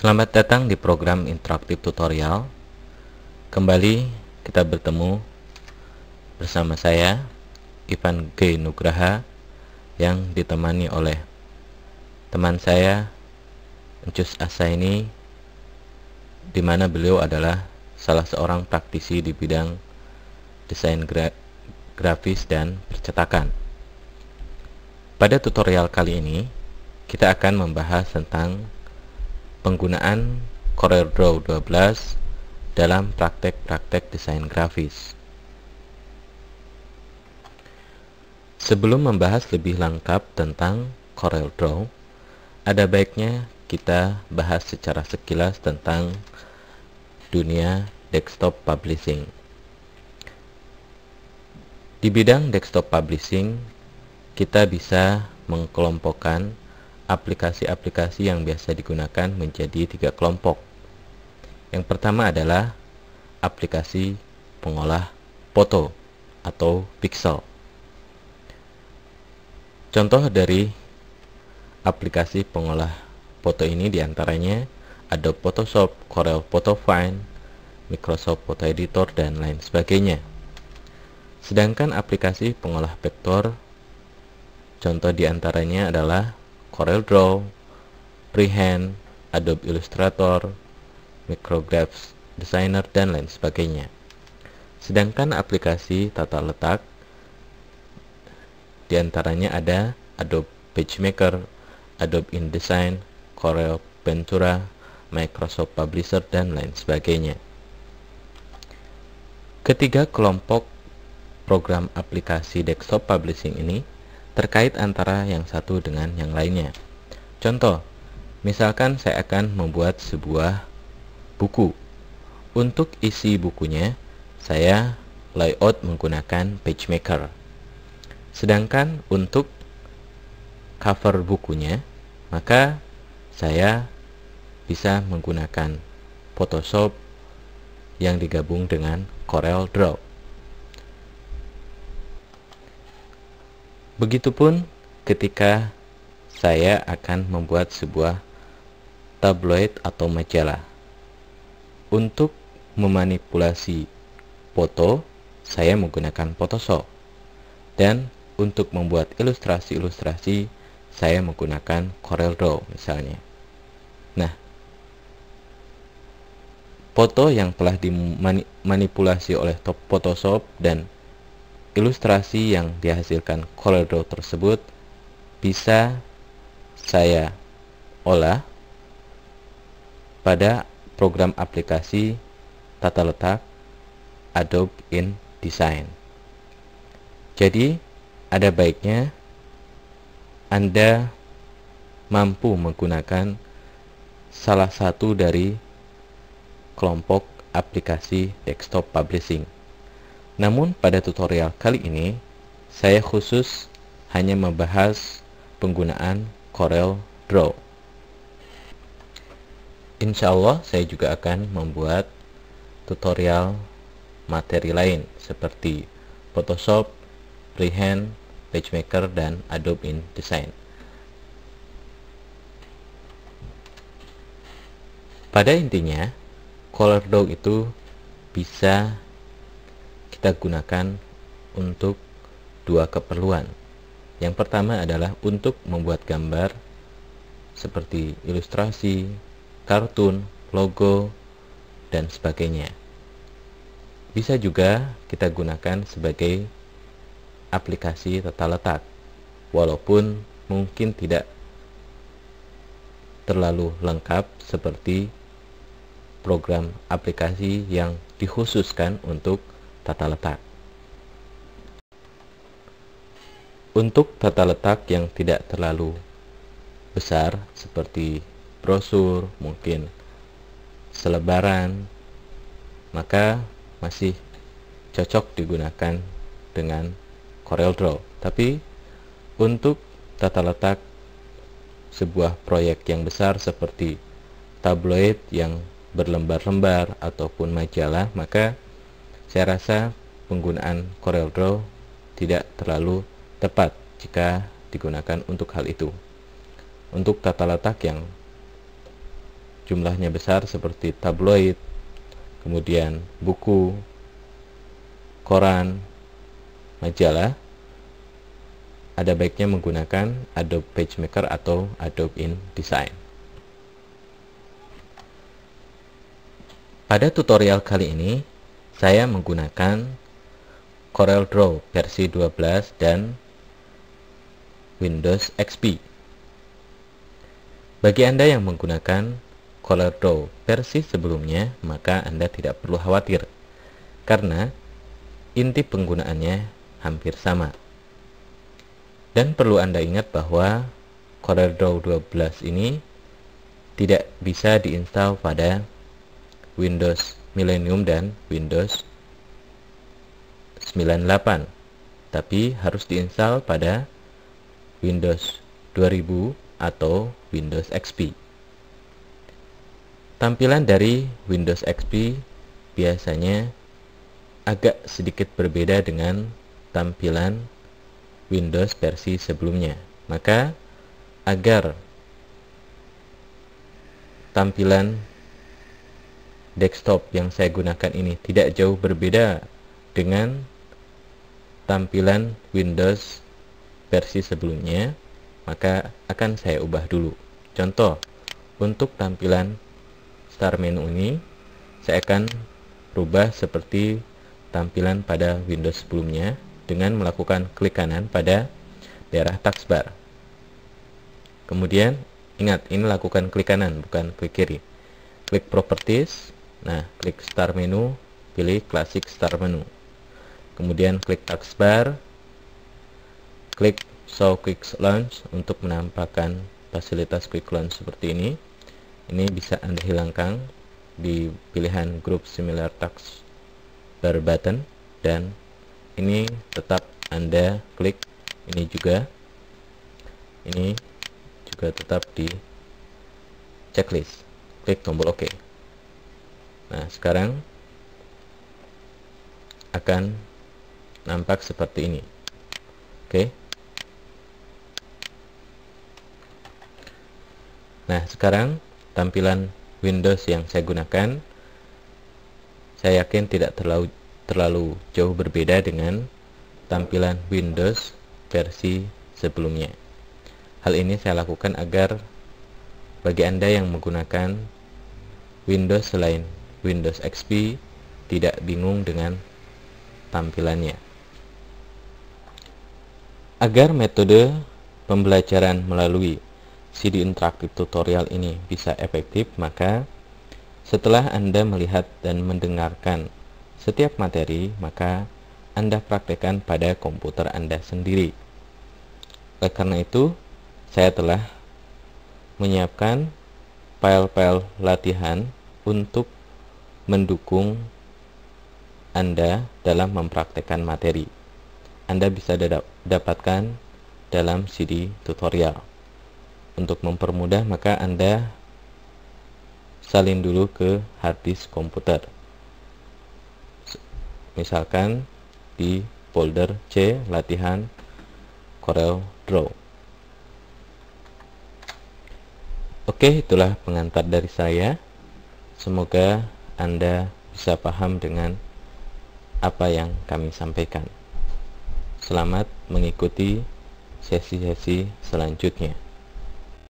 Selamat datang di program interaktif tutorial. Kembali kita bertemu bersama saya, Ivan G. Nugraha, yang ditemani oleh teman saya, Encus Asaini, di mana beliau adalah salah seorang praktisi di bidang desain grafis dan percetakan. Pada tutorial kali ini, kita akan membahas tentang penggunaan CorelDRAW 12 dalam praktek-praktek desain grafis. Sebelum membahas lebih lengkap tentang CorelDRAW, ada baiknya kita bahas secara sekilas tentang dunia desktop publishing. Di bidang desktop publishing, kita bisa mengelompokkan aplikasi-aplikasi yang biasa digunakan menjadi 3 kelompok. Yang pertama adalah aplikasi pengolah foto atau pixel. Contoh dari aplikasi pengolah foto ini diantaranya Adobe Photoshop, Corel Photo Find, Microsoft Photo Editor, dan lain sebagainya. Sedangkan aplikasi pengolah vektor, contoh diantaranya adalah CorelDRAW, Freehand, Adobe Illustrator, Micrographs Designer, dan lain sebagainya. Sedangkan aplikasi tata letak diantaranya ada Adobe PageMaker, Adobe InDesign, Corel Ventura, Microsoft Publisher, dan lain sebagainya. Ketiga kelompok program aplikasi desktop publishing ini terkait antara yang satu dengan yang lainnya. Contoh, misalkan saya akan membuat sebuah buku. Untuk isi bukunya, saya layout menggunakan PageMaker. Sedangkan untuk cover bukunya, maka saya bisa menggunakan Photoshop yang digabung dengan CorelDRAW. Begitupun ketika saya akan membuat sebuah tabloid atau majalah. Untuk memanipulasi foto, saya menggunakan Photoshop. Dan untuk membuat ilustrasi-ilustrasi, saya menggunakan CorelDRAW misalnya. Nah, foto yang telah dimanipulasi oleh Photoshop dan ilustrasi yang dihasilkan CorelDRAW tersebut bisa saya olah pada program aplikasi tata letak Adobe InDesign. Jadi, ada baiknya Anda mampu menggunakan salah satu dari kelompok aplikasi desktop publishing. Namun pada tutorial kali ini, saya khusus hanya membahas penggunaan CorelDRAW. Insya Allah saya juga akan membuat tutorial materi lain seperti Photoshop, Freehand, PageMaker, dan Adobe InDesign. Pada intinya, CorelDRAW itu bisa kita gunakan untuk dua keperluan. Yang pertama adalah untuk membuat gambar seperti ilustrasi, kartun, logo, dan sebagainya. Bisa juga kita gunakan sebagai aplikasi tata letak, walaupun mungkin tidak terlalu lengkap seperti program aplikasi yang dikhususkan untuk tata letak. Untuk tata letak yang tidak terlalu besar seperti brosur, mungkin selebaran, maka masih cocok digunakan dengan CorelDRAW. Tapi untuk tata letak sebuah proyek yang besar seperti tabloid yang berlembar-lembar ataupun majalah, maka saya rasa penggunaan CorelDRAW tidak terlalu tepat jika digunakan untuk hal itu. Untuk tata letak yang jumlahnya besar seperti tabloid, kemudian buku, koran, majalah, ada baiknya menggunakan Adobe PageMaker atau Adobe InDesign. Pada tutorial kali ini, saya menggunakan CorelDRAW versi 12 dan Windows XP. Bagi Anda yang menggunakan CorelDRAW versi sebelumnya, maka Anda tidak perlu khawatir, karena inti penggunaannya hampir sama. Dan perlu Anda ingat bahwa CorelDRAW 12 ini tidak bisa diinstal pada Windows Millennium dan Windows 98, tapi harus diinstal pada Windows 2000 atau Windows XP. Tampilan dari Windows XP biasanya agak sedikit berbeda dengan tampilan Windows versi sebelumnya. Maka agar tampilan desktop yang saya gunakan ini tidak jauh berbeda dengan tampilan Windows versi sebelumnya, maka akan saya ubah dulu. Contoh, untuk tampilan Start menu ini saya akan rubah seperti tampilan pada Windows sebelumnya dengan melakukan klik kanan pada daerah taskbar. Kemudian ingat, ini lakukan klik kanan bukan klik kiri. Klik Properties, nah klik Start menu, pilih Classic Start menu. Kemudian klik taskbar, klik Show Quick Launch untuk menampakkan fasilitas Quick Launch seperti ini. Ini bisa Anda hilangkan di pilihan Group Similar Taskbar button, dan ini tetap Anda klik. Ini juga tetap di checklist. Klik tombol OK. Nah, sekarang akan nampak seperti ini. Oke. Nah, sekarang tampilan Windows yang saya gunakan, saya yakin tidak terlalu jauh berbeda dengan tampilan Windows versi sebelumnya. Hal ini saya lakukan agar bagi Anda yang menggunakan Windows selain Windows XP tidak bingung dengan tampilannya. Agar metode pembelajaran melalui CD interaktif tutorial ini bisa efektif, maka setelah Anda melihat dan mendengarkan setiap materi, maka Anda praktekkan pada komputer Anda sendiri. Oleh karena itu, saya telah menyiapkan file-file latihan untuk mendukung Anda dalam mempraktekkan materi. Anda bisa dapatkan dalam CD tutorial. Untuk mempermudah, maka Anda salin dulu ke hard disk komputer. Misalkan di folder C latihan CorelDRAW. Oke, itulah pengantar dari saya. Semoga Anda bisa paham dengan apa yang kami sampaikan. Selamat mengikuti sesi-sesi selanjutnya.